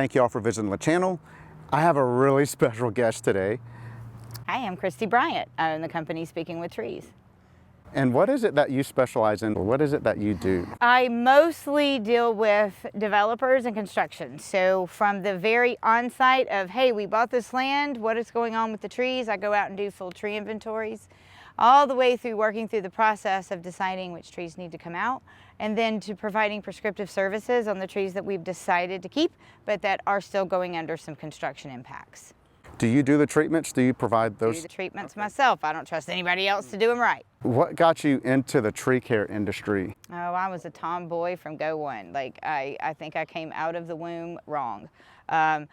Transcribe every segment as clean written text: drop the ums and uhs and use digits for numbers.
Thank you all for visiting the channel. I have a really special guest today. Hi, I'm Christie Bryant. I own the company Speaking with Trees. And what is it that you specialize in? What is it that you do? I mostly deal with developers and construction. So from the very on-site of, hey, we bought this land, what is going on with the trees? I go out and do full tree inventories, all the way through working through the process of deciding which trees need to come out, and then to providing prescriptive services on the trees that we've decided to keep, but that are still going under some construction impacts. Do you do the treatments? Do you provide those? I do the treatments myself. I don't trust anybody else to do them right. What got you into the tree care industry? Oh, I was a tomboy from go one. Like, I think I came out of the womb wrong. I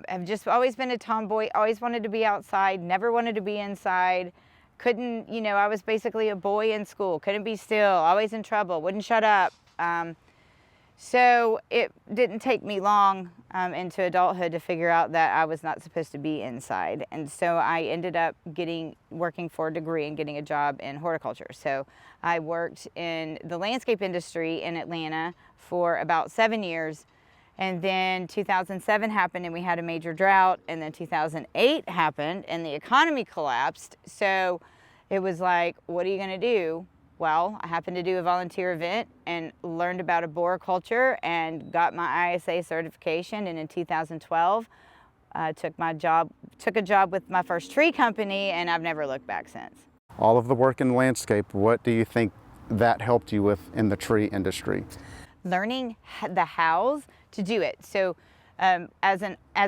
have just always been a tomboy, always wanted to be outside, never wanted to be inside. Couldn't, you know, I was basically a boy in school, couldn't be still, always in trouble, wouldn't shut up. So it didn't take me long into adulthood to figure out that I was not supposed to be inside. And so I ended up working for a degree and getting a job in horticulture. So I worked in the landscape industry in Atlanta for about 7 years. And then 2007 happened and we had a major drought. And then 2008 happened and the economy collapsed. So it was like, what are you gonna do? Well, I happened to do a volunteer event and learned about arboriculture and got my ISA certification. And in 2012, took a job with my first tree company, and I've never looked back since. All of the work in the landscape, what do you think that helped you with in the tree industry? Learning the hows to do it. So as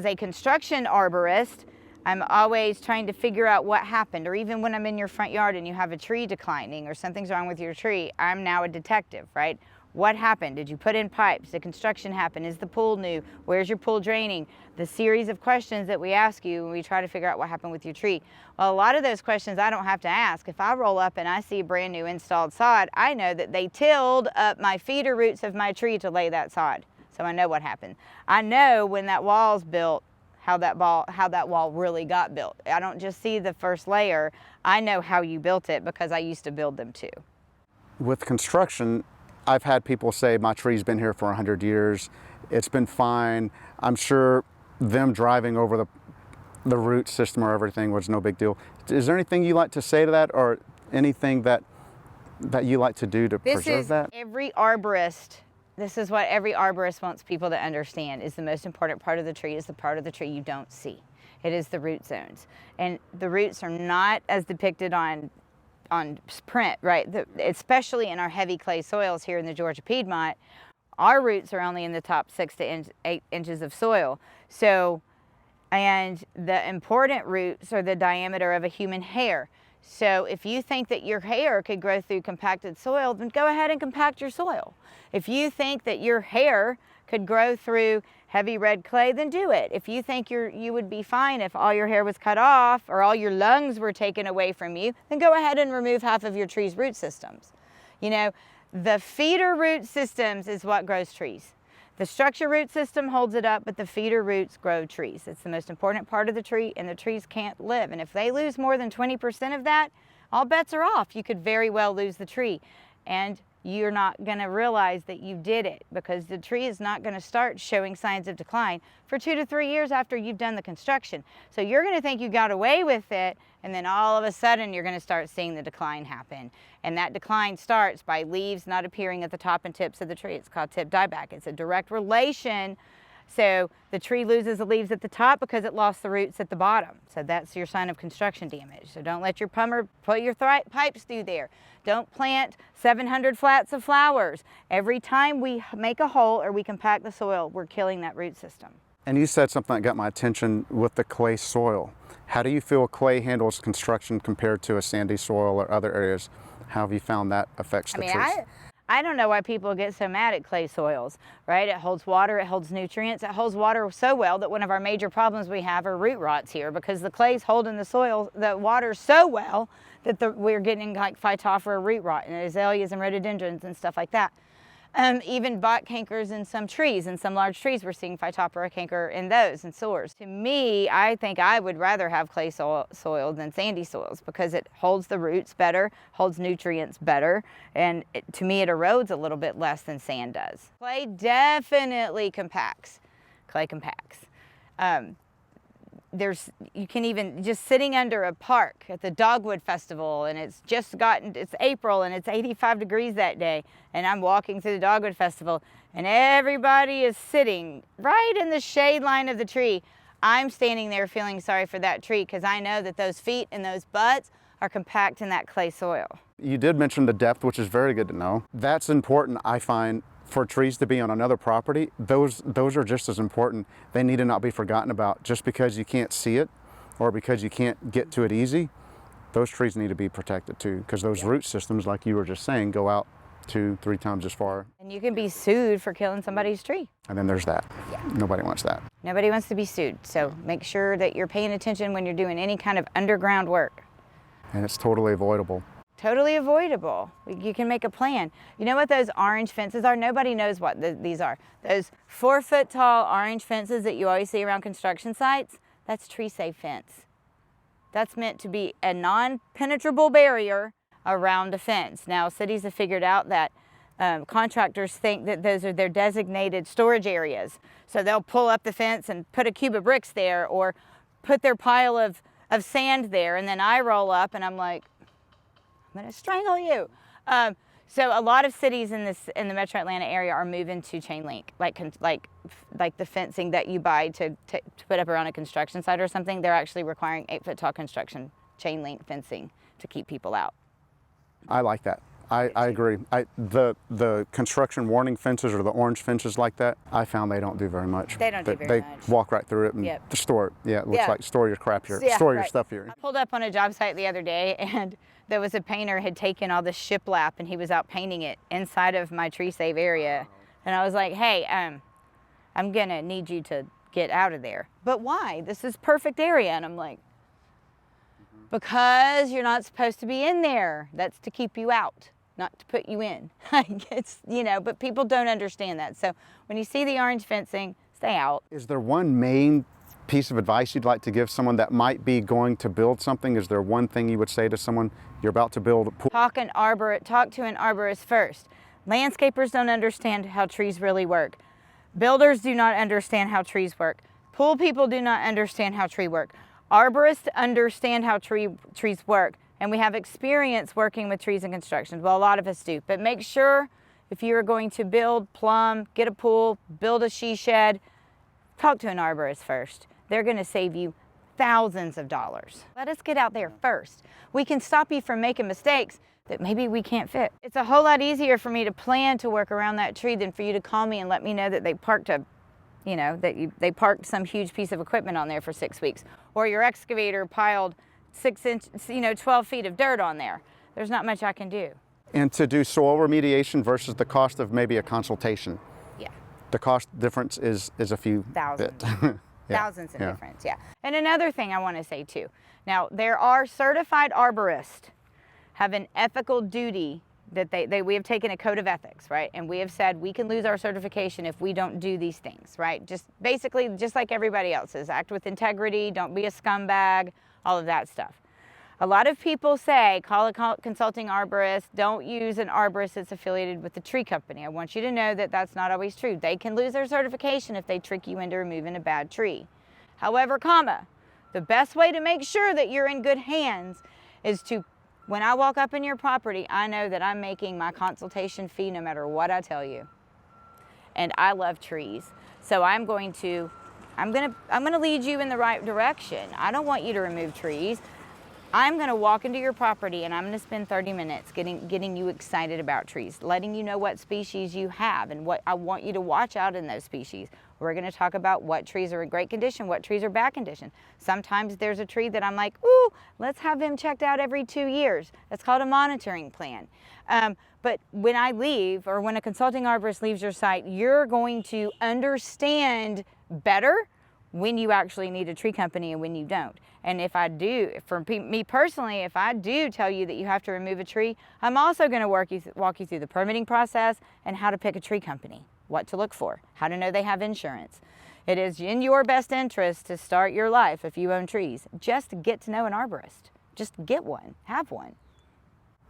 a construction arborist, I'm always trying to figure out what happened, or even when I'm in your front yard and you have a tree declining or something's wrong with your tree, I'm now a detective, right? What happened? Did you put in pipes? Did construction happen? Is the pool new? Where's your pool draining? The series of questions that we ask you when we try to figure out what happened with your tree. Well, a lot of those questions I don't have to ask. If I roll up and I see brand new installed sod, I know that they tilled up my feeder roots of my tree to lay that sod. So I know what happened. I know when that wall's built, how that wall really got built. I don't just see the first layer. I know how you built it because I used to build them too. With construction, I've had people say my tree's been here for 100 years. It's been fine. I'm sure them driving over the root system or everything was no big deal. Is there anything you like to say to that, or anything that you like to do to preserve that? This is what every arborist wants people to understand, is the most important part of the tree is the part of the tree you don't see. It is the root zones. And the roots are not as depicted on print, right? Especially in our heavy clay soils here in the Georgia Piedmont, our roots are only in the top 6 to 8 inches of soil. So, and the important roots are the diameter of a human hair. So if you think that your hair could grow through compacted soil, then go ahead and compact your soil. If you think that your hair could grow through heavy red clay, then do it. If you think you would be fine if all your hair was cut off or all your lungs were taken away from you, then go ahead and remove half of your tree's root systems. You know, the feeder root systems is what grows trees. The structure root system holds it up, but the feeder roots grow trees. It's the most important part of the tree, and the trees can't live. And if they lose more than 20% of that, all bets are off. You could very well lose the tree. And you're not going to realize that you did it, because the tree is not going to start showing signs of decline for 2 to 3 years after you've done the construction. So you're going to think you got away with it, and then all of a sudden you're going to start seeing the decline happen. And that decline starts by leaves not appearing at the top and tips of the tree. It's called tip dieback. It's a direct relation. So the tree loses the leaves at the top because it lost the roots at the bottom. So that's your sign of construction damage. So don't let your plumber put your pipes through there. Don't plant 700 flats of flowers. Every time we make a hole or we compact the soil, we're killing that root system. And you said something that got my attention with the clay soil. How do you feel clay handles construction compared to a sandy soil or other areas? How have you found that affects the trees? I don't know why people get so mad at clay soils, right? It holds water, it holds nutrients, it holds water so well that one of our major problems we have are root rots here, because the clay's holding the soil, the water so well that we're getting like phytophthora root rot and azaleas and rhododendrons and stuff like that. Even bot cankers in some trees, in some large trees, we're seeing phytophthora canker in those and sores. To me, I think I would rather have clay soil than sandy soils, because it holds the roots better, holds nutrients better, and to me it erodes a little bit less than sand does. Clay definitely compacts. clay compacts. You can even, just sitting under a park at the Dogwood Festival, and it's April and it's 85 degrees that day, and I'm walking through the Dogwood Festival and everybody is sitting right in the shade line of the tree. I'm standing there feeling sorry for that tree because I know that those feet and those butts are compact in that clay soil. You did mention the depth, which is very good to know. That's important, I find, for trees to be on another property. Those are just as important. They need to not be forgotten about. Just because you can't see it or because you can't get to it easy, those trees need to be protected too, because those root systems, like you were just saying, go out 2-3 times as far. And you can be sued for killing somebody's tree. And then there's that. Yeah. Nobody wants that. Nobody wants to be sued. So make sure that you're paying attention when you're doing any kind of underground work. And it's totally avoidable. Totally avoidable. You can make a plan. You know what those orange fences are? Nobody knows what these are. Those 4-foot tall orange fences that you always see around construction sites, that's tree safe fence. That's meant to be a non-penetrable barrier around a fence. Now, cities have figured out that contractors think that those are their designated storage areas. So they'll pull up the fence and put a cube of bricks there or put their pile of sand there, and then I roll up and I'm like, I'm gonna strangle you. So a lot of cities in the Metro Atlanta area are moving to chain link, like the fencing that you buy to put up around a construction site or something. They're actually requiring 8-foot tall construction chain link fencing to keep people out. I like that. I agree. The construction warning fences or the orange fences like that, I found they don't do very much. They don't do very much. They walk right through it and store it. Yeah, it looks like store your crap here, store your stuff here. I pulled up on a job site the other day and there was a painter had taken all this shiplap and he was out painting it inside of my tree save area. And I was like, hey, I'm gonna need you to get out of there. But why? This is perfect area. And I'm like, because you're not supposed to be in there. That's to keep you out, not to put you in. It's, but people don't understand that. So when you see the orange fencing, stay out. Is there one main piece of advice you'd like to give someone that might be going to build something? Is there one thing you would say to someone you're about to build a pool? Talk to an arborist first. Landscapers don't understand how trees really work. Builders do not understand how trees work. Pool people do not understand how trees work. Arborists understand how trees work, and we have experience working with trees and construction. Well, a lot of us do, but make sure if you are going to build, plumb, get a pool, build a she shed, talk to an arborist first. They're gonna save you thousands of dollars. Let us get out there first. We can stop you from making mistakes that maybe we can't fix. It's a whole lot easier for me to plan to work around that tree than for you to call me and let me know that they parked they parked some huge piece of equipment on there for 6 weeks, or your excavator piled 12 feet of dirt on there. There's not much I can do. And to do soil remediation versus the cost of maybe a consultation. Yeah. The cost difference is a few thousands. Thousands in difference, yeah. And another thing I want to say too. Now, there are certified arborists have an ethical duty that we have taken a code of ethics, right? And we have said we can lose our certification if we don't do these things, right? Just basically, just like everybody else's, act with integrity, don't be a scumbag, all of that stuff. A lot of people say, call a consulting arborist, don't use an arborist that's affiliated with the tree company. I want you to know that that's not always true. They can lose their certification if they trick you into removing a bad tree. However, the best way to make sure that you're in good hands is to, when I walk up in your property, I know that I'm making my consultation fee no matter what I tell you. And I love trees. So I'm going to lead you in the right direction. I don't want you to remove trees. I'm going to walk into your property and I'm going to spend 30 minutes getting you excited about trees, letting you know what species you have and what I want you to watch out in those species. We're going to talk about what trees are in great condition, what trees are bad condition. Sometimes there's a tree that I'm like, ooh, let's have him checked out every 2 years. That's called a monitoring plan. But when I leave, or when a consulting arborist leaves your site, you're going to understand better when you actually need a tree company and when you don't. And if I do, for me personally, if I do tell you that you have to remove a tree, I'm also going to walk you through the permitting process and how to pick a tree company, what to look for, how to know they have insurance. It is in your best interest to start your life if you own trees. Just get to know an arborist. Just get one, have one.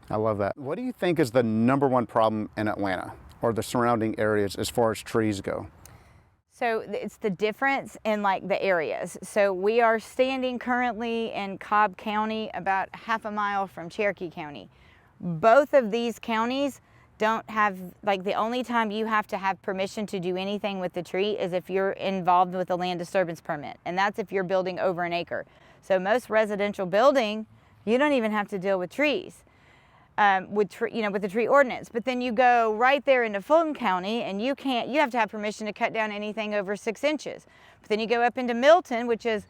I love that. What do you think is the #1 problem in Atlanta or the surrounding areas as far as trees go? So it's the difference in like the areas. So we are standing currently in Cobb County, about half a mile from Cherokee County. Both of these counties don't have, like, the only time you have to have permission to do anything with the tree is if you're involved with a land disturbance permit, and that's if you're building over an acre. So most residential building, you don't even have to deal with trees, with the tree ordinance. But then you go right there into Fulton County, and you have to have permission to cut down anything over 6 inches. But then you go up into Milton, which is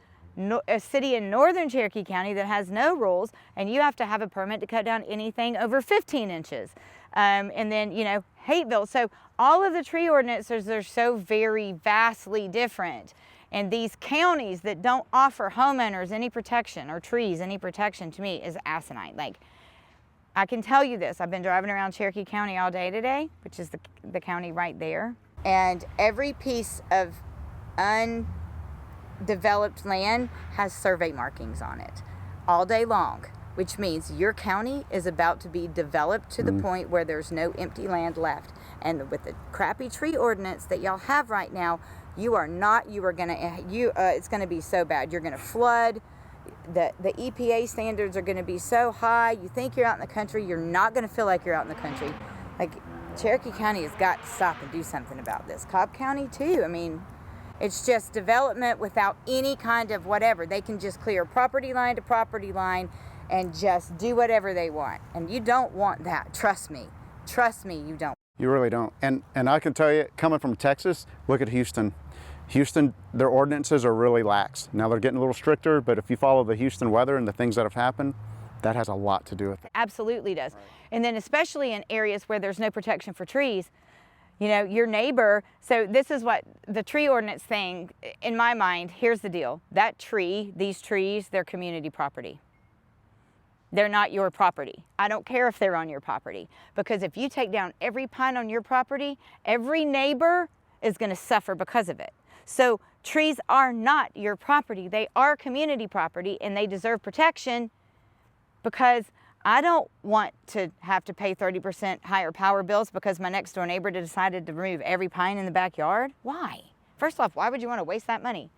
a city in northern Cherokee County that has no rules, and you have to have a permit to cut down anything over 15 inches. And then, Hateville. So all of the tree ordinances are so very vastly different. And these counties that don't offer homeowners any protection, or trees any protection, to me is asinine. Like, I can tell you this, I've been driving around Cherokee County all day today, which is the county right there. And every piece of undeveloped land has survey markings on it all day long, which means your county is about to be developed to the point where there's no empty land left. And with the crappy tree ordinance that y'all have right now, it's gonna be so bad. You're gonna flood. The EPA standards are gonna be so high. You think you're out in the country, you're not gonna feel like you're out in the country. Like, Cherokee County has got to stop and do something about this. Cobb County too. I mean, it's just development without any kind of whatever. They can just clear property line to property line and just do whatever they want. And you don't want that. Trust me, you don't. You really don't. And I can tell you, coming from Texas, look at Houston. Houston, their ordinances are really lax. Now they're getting a little stricter, but if you follow the Houston weather and the things that have happened, that has a lot to do with it. Absolutely does. And then especially in areas where there's no protection for trees, your neighbor, so this is what the tree ordinance thing, in my mind, here's the deal. That tree, these trees, they're community property. They're not your property. I don't care if they're on your property, because if you take down every pine on your property, every neighbor is going to suffer because of it. So trees are not your property. They are community property, and they deserve protection, because I don't want to have to pay 30% higher power bills because my next door neighbor decided to remove every pine in the backyard. Why? First off, why would you want to waste that money?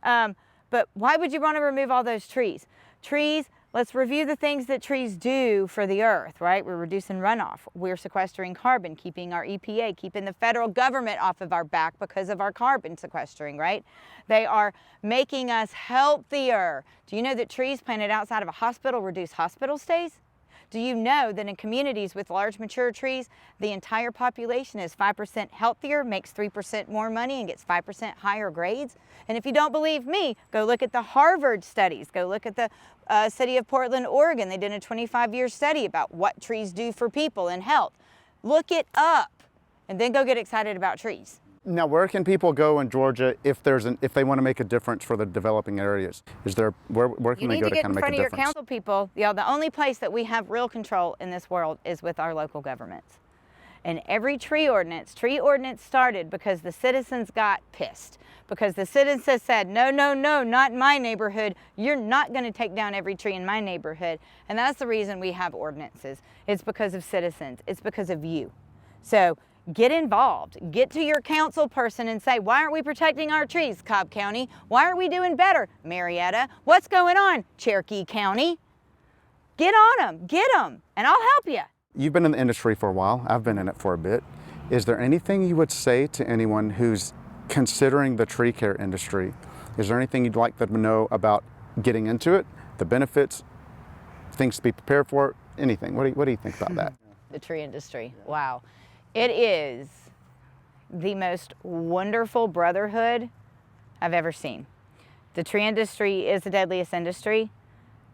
But why would you want to remove all those trees? Let's review the things that trees do for the earth, right? We're reducing runoff. We're sequestering carbon, keeping our EPA, keeping the federal government off of our back because of our carbon sequestering, right? They are making us healthier. Do you know that trees planted outside of a hospital reduce hospital stays? Do you know that in communities with large mature trees, the entire population is 5% healthier, makes 3% more money, and gets 5% higher grades? And if you don't believe me, go look at the Harvard studies. Go look at the city of Portland, Oregon. They did a 25-year study about what trees do for people and health. Look it up, and then go get excited about trees. Now, where can people go in Georgia if they want to make a difference for the developing areas? Where can they go to kind of make a difference? You need to get in front of your council people. The only place that we have real control in this world is with our local governments. And every tree ordinance started because the citizens got pissed. Because the citizens said, no, not in my neighborhood. You're not going to take down every tree in my neighborhood. And that's the reason we have ordinances. It's because of citizens. It's because of you. So get involved. Get to your council person and say, why aren't we protecting our trees, Cobb County? Why aren't we doing better, Marietta? What's going on, Cherokee County? Get on them, and I'll help you. You've been in the industry for a while. I've been in it for a bit. Is there anything you would say to anyone who's considering the tree care industry? Is there anything you'd like them to know about getting into it, the benefits, things to be prepared for, anything? What do you think about that? The tree industry, wow. It is the most wonderful brotherhood I've ever seen. The tree industry is the deadliest industry.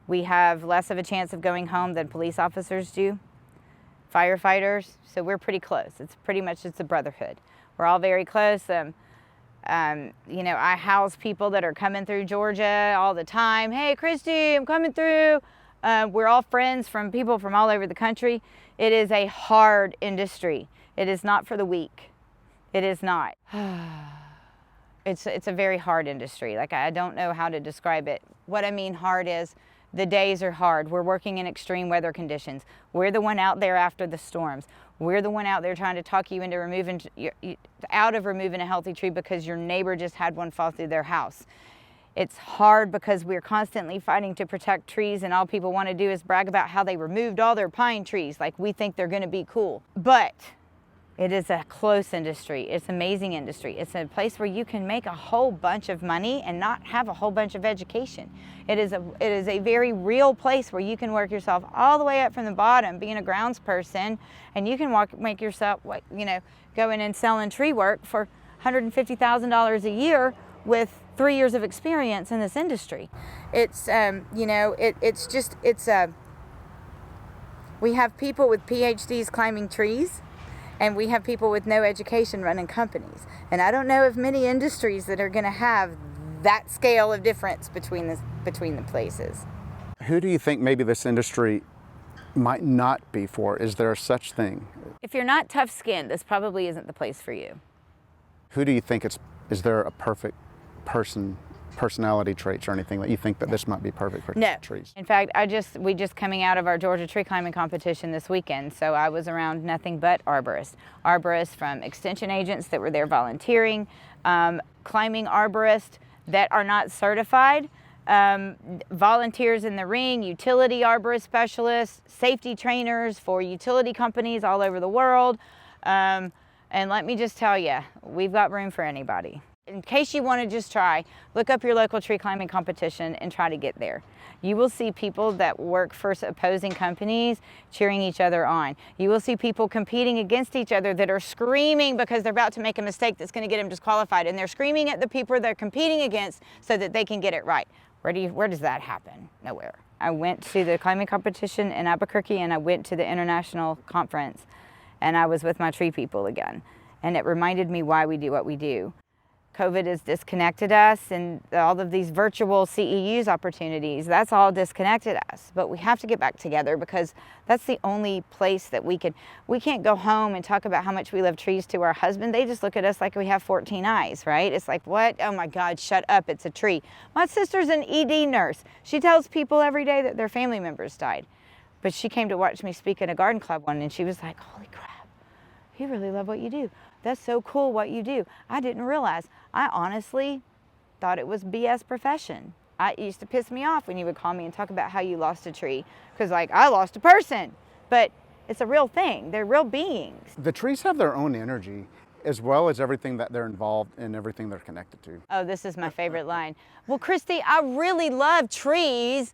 We have less of a chance of going home than police officers do, firefighters, so we're pretty close. It's a brotherhood. We're all very close. I house people that are coming through Georgia all the time. Hey, Christie, I'm coming through. We're all friends from people from all over the country. It is a hard industry. It is not for the weak. It is not. It's a very hard industry. Like, I don't know how to describe it. What I mean hard is The days are hard. We're working in extreme weather conditions. We're the one out there after the storms. We're the one out there trying to talk you into removing a healthy tree because your neighbor just had one fall through their house. It's hard because we're constantly fighting to protect trees, and all people want to do is brag about how they removed all their pine trees, like we think they're going to be cool. But it is a close industry. It's an amazing industry. It's a place where you can make a whole bunch of money and not have a whole bunch of education. It is a very real place where you can work yourself all the way up from the bottom, being a grounds person, and you can make yourself, go in and selling tree work for $150,000 a year with 3 years of experience in this industry. We have people with PhDs climbing trees, and we have people with no education running companies. And I don't know of many industries that are going to have that scale of difference between the places. Who do you think maybe this industry might not be for? Is there such thing? If you're not tough-skinned, this probably isn't the place for you. Who do you think is there a perfect personality traits or anything that you think that this might be perfect for trees? In fact, we just coming out of our Georgia tree climbing competition this weekend, so I was around nothing but arborists. Arborists from extension agents that were there volunteering, climbing arborists that are not certified, volunteers in the ring, utility arborist specialists, safety trainers for utility companies all over the world. And let me just tell you, we've got room for anybody. In case you want to just try, look up your local tree climbing competition and try to get there. You will see people that work for opposing companies cheering each other on. You will see people competing against each other that are screaming because they're about to make a mistake that's going to get them disqualified, and they're screaming at the people they're competing against so that they can get it right. Where does that happen? Nowhere. I went to the climbing competition in Albuquerque, and I went to the international conference, and I was with my tree people again. And it reminded me why we do what we do. COVID has disconnected us, and all of these virtual CEUs opportunities, that's all disconnected us. But we have to get back together because that's the only place that we can't go home and talk about how much we love trees to our husband. They just look at us like we have 14 eyes, right? It's like, what? Oh my God, shut up, it's a tree. My sister's an ED nurse. She tells people every day that their family members died. But she came to watch me speak at a garden club one, and she was like, holy crap, you really love what you do. That's so cool what you do. I didn't realize. I honestly thought it was BS profession. It used to piss me off when you would call me and talk about how you lost a tree, because I lost a person, but it's a real thing. They're real beings. The trees have their own energy, as well as everything that they're involved in, everything they're connected to. Oh, this is my favorite line. Well, Christy, I really love trees,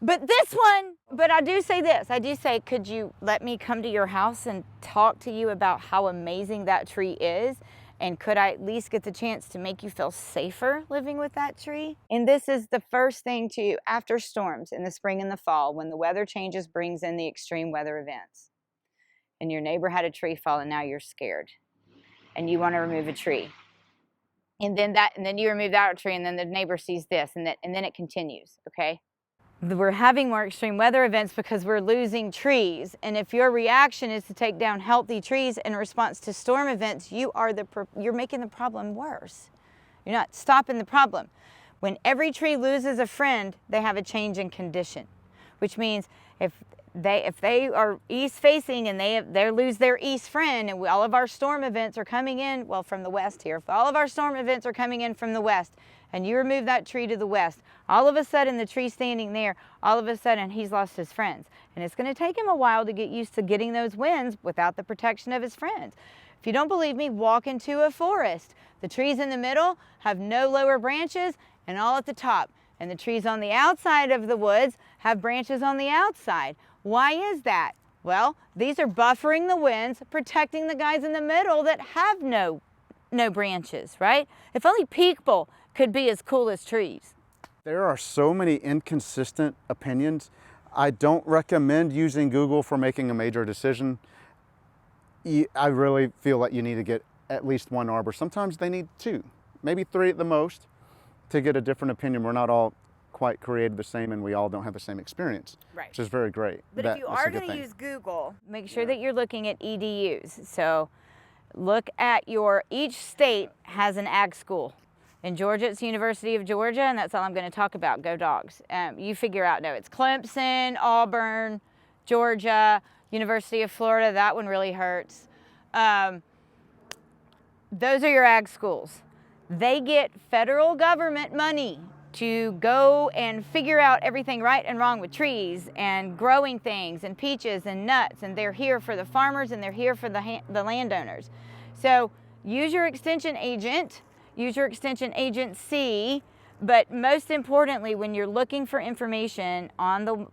but I do say this. I do say, could you let me come to your house and talk to you about how amazing that tree is? And could I at least get the chance to make you feel safer living with that tree? And this is the first thing to, after storms in the spring and the fall, when the weather changes, brings in the extreme weather events. And your neighbor had a tree fall, and now you're scared. And you want to remove a tree. And then you remove that tree, and then the neighbor sees this, and then it continues, okay? We're having more extreme weather events because we're losing trees. And if your reaction is to take down healthy trees in response to storm events, you're making the problem worse. You're not stopping the problem. When every tree loses a friend, they have a change in condition, which means if they are east facing and they lose their east friend, and all of our storm events are coming in, well, from the west here, if all of our storm events are coming in from the west, and you remove that tree to the west, all of a sudden the tree standing there, all of a sudden he's lost his friends. And it's going to take him a while to get used to getting those winds without the protection of his friends. If you don't believe me, walk into a forest. The trees in the middle have no lower branches and all at the top. And the trees on the outside of the woods have branches on the outside. Why is that? Well, these are buffering the winds, protecting the guys in the middle that have no branches, right? If only people could be as cool as trees. There are so many inconsistent opinions. I don't recommend using Google for making a major decision. I really feel like you need to get at least one arborist. Sometimes they need two, maybe three at the most, to get a different opinion. We're not all quite created the same, and we all don't have the same experience, right? Which is very great. But if you are going to use Google, make sure that you're looking at EDUs. So look at each state has an ag school. In Georgia, it's the University of Georgia, and that's all I'm going to talk about. Go Dogs. You figure out, no, it's Clemson, Auburn, Georgia, University of Florida. That one really hurts. Those are your ag schools. They get federal government money to go and figure out everything right and wrong with trees and growing things and peaches and nuts, and they're here for the farmers and they're here for the landowners. So use your extension agent, use your extension agency, but most importantly, when you're looking for information on the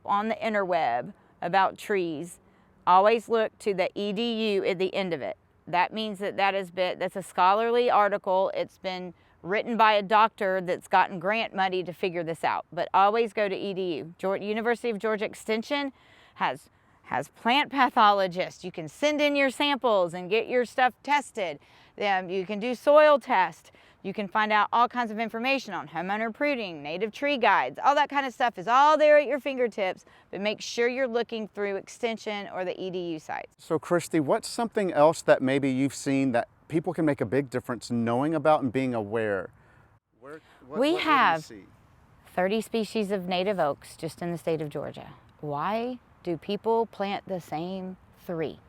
interweb about trees, always look to the edu at the end of it. That means that's a scholarly article. It's been written by a doctor that's gotten grant money to figure this out. But always go to edu. University of Georgia Extension has plant pathologists. You can send in your samples and get your stuff tested. You can do soil tests. You can find out all kinds of information on homeowner pruning, native tree guides, all that kind of stuff is all there at your fingertips, but make sure you're looking through Extension or the EDU sites. So Christie, what's something else that maybe you've seen that people can make a big difference knowing about and being aware? We have 30 species of native oaks just in the state of Georgia. Why do people plant the same 3?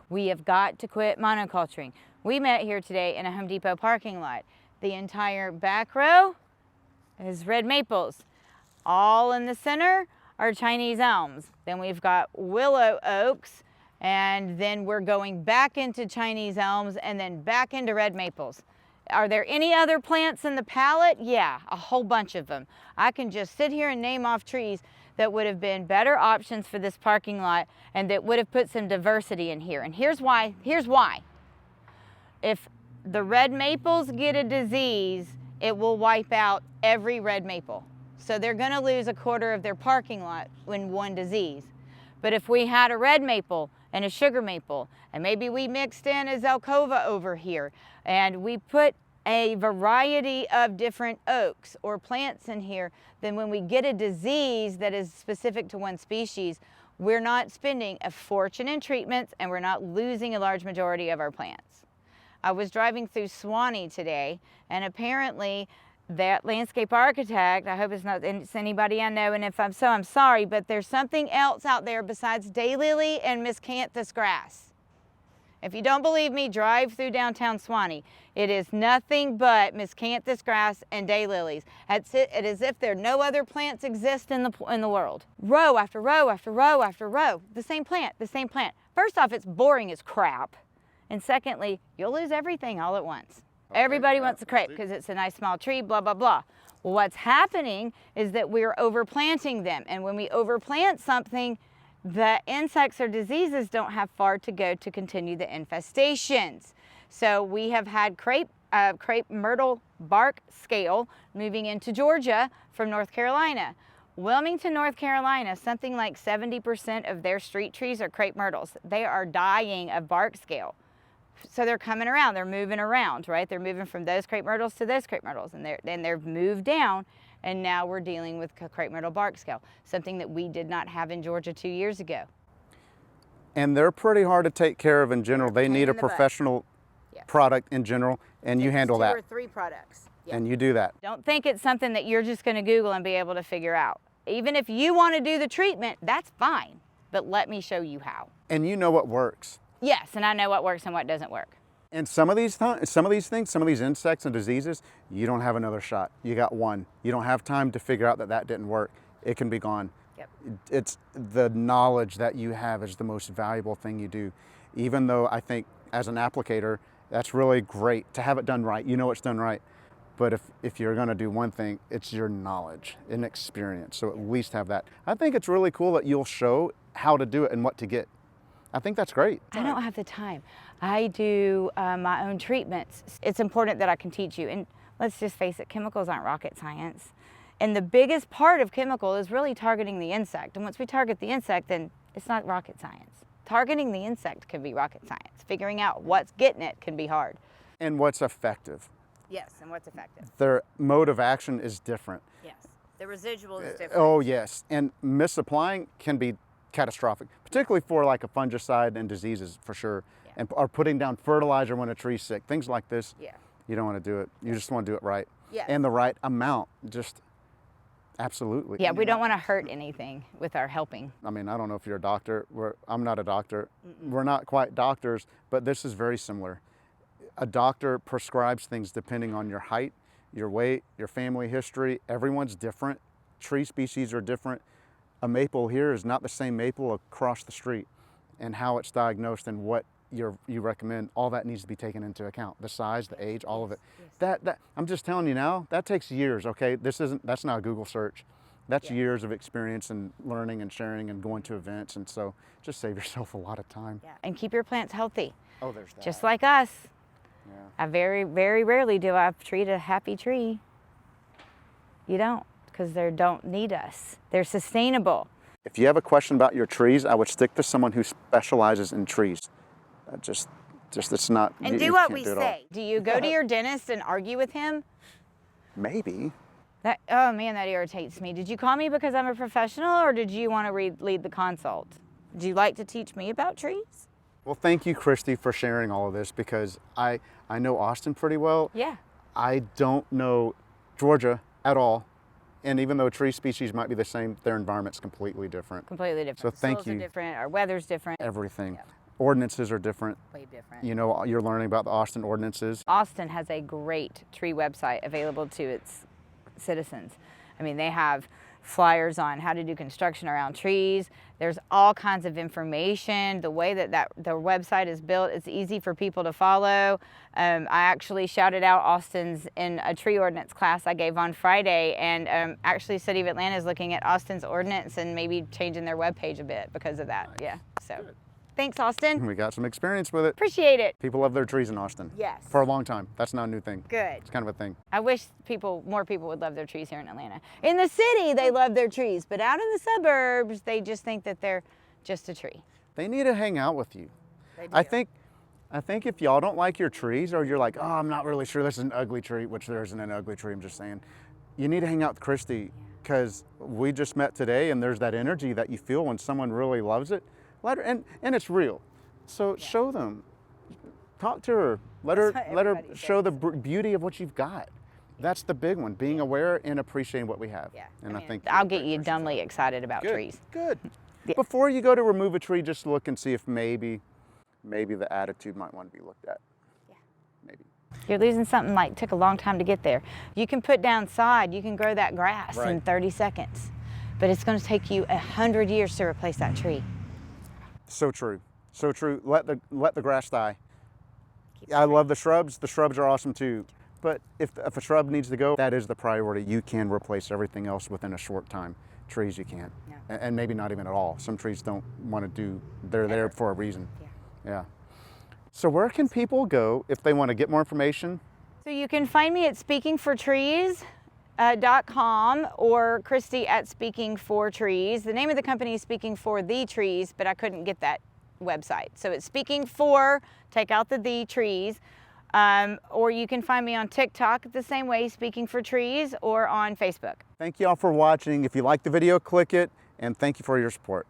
We have got to quit monoculturing. We met here today in a Home Depot parking lot. The entire back row is red maples. All in the center are Chinese elms. Then we've got willow oaks, and then we're going back into Chinese elms and then back into red maples. Are there any other plants in the palette? Yeah, a whole bunch of them. I can just sit here and name off trees that would have been better options for this parking lot and that would have put some diversity in here. And here's why. If the red maples get a disease, it will wipe out every red maple. So they're gonna lose a quarter of their parking lot in one disease. But if we had a red maple and a sugar maple, and maybe we mixed in a Zelkova over here, and we put a variety of different oaks or plants in here, then when we get a disease that is specific to one species, we're not spending a fortune in treatments and we're not losing a large majority of our plants. I was driving through Swanee today, and apparently that landscape architect, I hope it's anybody I know, and if I'm so, I'm sorry, but there's something else out there besides daylily and miscanthus grass. If you don't believe me, drive through downtown Swanee. It is nothing but miscanthus grass and daylilies. It is as if there no other plants exist in the world. Row after row after row after row, the same plant, the same plant. First off, it's boring as crap. And secondly, you'll lose everything all at once. Okay, everybody wants a crepe because it's a nice small tree, blah, blah, blah. Well, what's happening is that we're overplanting them. And when we overplant something, the insects or diseases don't have far to go to continue the infestations. So we have had crepe myrtle bark scale moving into Georgia from North Carolina. Wilmington, North Carolina, something like 70% of their street trees are crepe myrtles. They are dying of bark scale. So they're coming around, they're moving around, right? They're moving from those crepe myrtles to those crepe myrtles, and they've moved down, and now we're dealing with crepe myrtle bark scale, something that we did not have in Georgia 2 years ago. And they're pretty hard to take care of in general. They need a professional product in general, and you handle that. 2 or 3 products. Yep. And you do that. Don't think it's something that you're just going to Google and be able to figure out. Even if you want to do the treatment, that's fine, but let me show you how. And you know what works. Yes, and I know what works and what doesn't work. And some of these things, some of these insects and diseases, you don't have another shot. You got one. You don't have time to figure out that didn't work. It can be gone. Yep. It's the knowledge that you have is the most valuable thing you do. Even though I think as an applicator, that's really great to have it done right. You know it's done right. But if you're going to do one thing, it's your knowledge and experience. So at least have that. I think it's really cool that you'll show how to do it and what to get. I think that's great. I don't have the time. I do my own treatments. It's important that I can teach you. And let's just face it, chemicals aren't rocket science. And the biggest part of chemical is really targeting the insect. And once we target the insect, then it's not rocket science. Targeting the insect can be rocket science. Figuring out what's getting it can be hard. And what's effective. Yes, and what's effective. Their mode of action is different. Yes, the residual is different. Oh yes, and misapplying can be catastrophic, particularly for like a fungicide and diseases for sure. Yeah. And or putting down fertilizer when a tree's sick, things like this. Yeah. You don't want to do it. You just want to do it right. Yeah. Yes. and the right amount. Just absolutely. Yeah, we don't want to hurt anything with our helping. I mean, I don't know if you're a doctor. I'm not a doctor. We're not quite doctors, but this is very similar. A doctor prescribes things depending on your height, your weight, your family history. Everyone's different. Tree species are different. A maple here is not the same maple across the street, and how it's diagnosed and what you recommend, all that needs to be taken into account. The size, the age, all of it. Yes. That I'm just telling you now, that takes years, okay? That's not a Google search. That's years of experience and learning and sharing and going to events, and so just save yourself a lot of time. Yeah. And keep your plants healthy. Oh, there's that. Just like us. Yeah. I very, very rarely do I treat a happy tree. You don't, because they don't need us. They're sustainable. If you have a question about your trees, I would stick to someone who specializes in trees. Just it's not. And do what we say. Do you go to your dentist and argue with him? Maybe. Oh man, that irritates me. Did you call me because I'm a professional, or did you want to lead the consult? Do you like to teach me about trees? Well, thank you, Christy, for sharing all of this, because I know Austin pretty well. Yeah. I don't know Georgia at all. And even though tree species might be the same, their environment's completely different. Completely different. So thank Soils you. are different. Our weather's different. Everything. Yeah. Ordinances are different. Way different. You know, you're learning about the Austin ordinances. Austin has a great tree website available to its citizens. I mean, they have flyers on how to do construction around trees. There's all kinds of information. The way that the website is built, it's easy for people to follow. I actually shouted out Austin's in a tree ordinance class I gave on Friday, and actually City of Atlanta is looking at Austin's ordinance and maybe changing their webpage a bit because of that. Nice. Yeah, so good. Thanks, Austin. We got some experience with it. Appreciate it. People love their trees in Austin. Yes. For a long time. That's not a new thing. Good. It's kind of a thing. I wish more people would love their trees here in Atlanta. In the city, they love their trees, but out in the suburbs, they just think that they're just a tree. They need to hang out with you. They do. I think if y'all don't like your trees, or you're like, oh, I'm not really sure this is an ugly tree, which there isn't an ugly tree, I'm just saying, you need to hang out with Christy, because we just met today, and there's that energy that you feel when someone really loves it. Let her, and it's real. So show them, talk to her, let her show the beauty of what you've got. That's the big one, being aware and appreciating what we have. Yeah. And I think I'll get you dumbly excited about trees. Good. Yeah. Before you go to remove a tree, just look and see if maybe the attitude might want to be looked at. Yeah. Maybe. You're losing something took a long time to get there. You can put down sod, you can grow that grass in 30 seconds, but it's going to take you 100 years to replace that tree. So true. So true. Let the grass die. I love the shrubs. The shrubs are awesome too. But if a shrub needs to go, that is the priority. You can replace everything else within a short time. Trees you can't. No. And maybe not even at all. Some trees don't want to do, they're there for a reason. Yeah. So where can people go if they want to get more information? So you can find me at speakingfortrees.com or Christy at Speaking for Trees. The name of the company is Speaking for the Trees, but I couldn't get that website. So it's Speaking for, take out the trees. Or you can find me on TikTok the same way, Speaking for Trees, or on Facebook. Thank you all for watching. If you like the video, click it, and thank you for your support.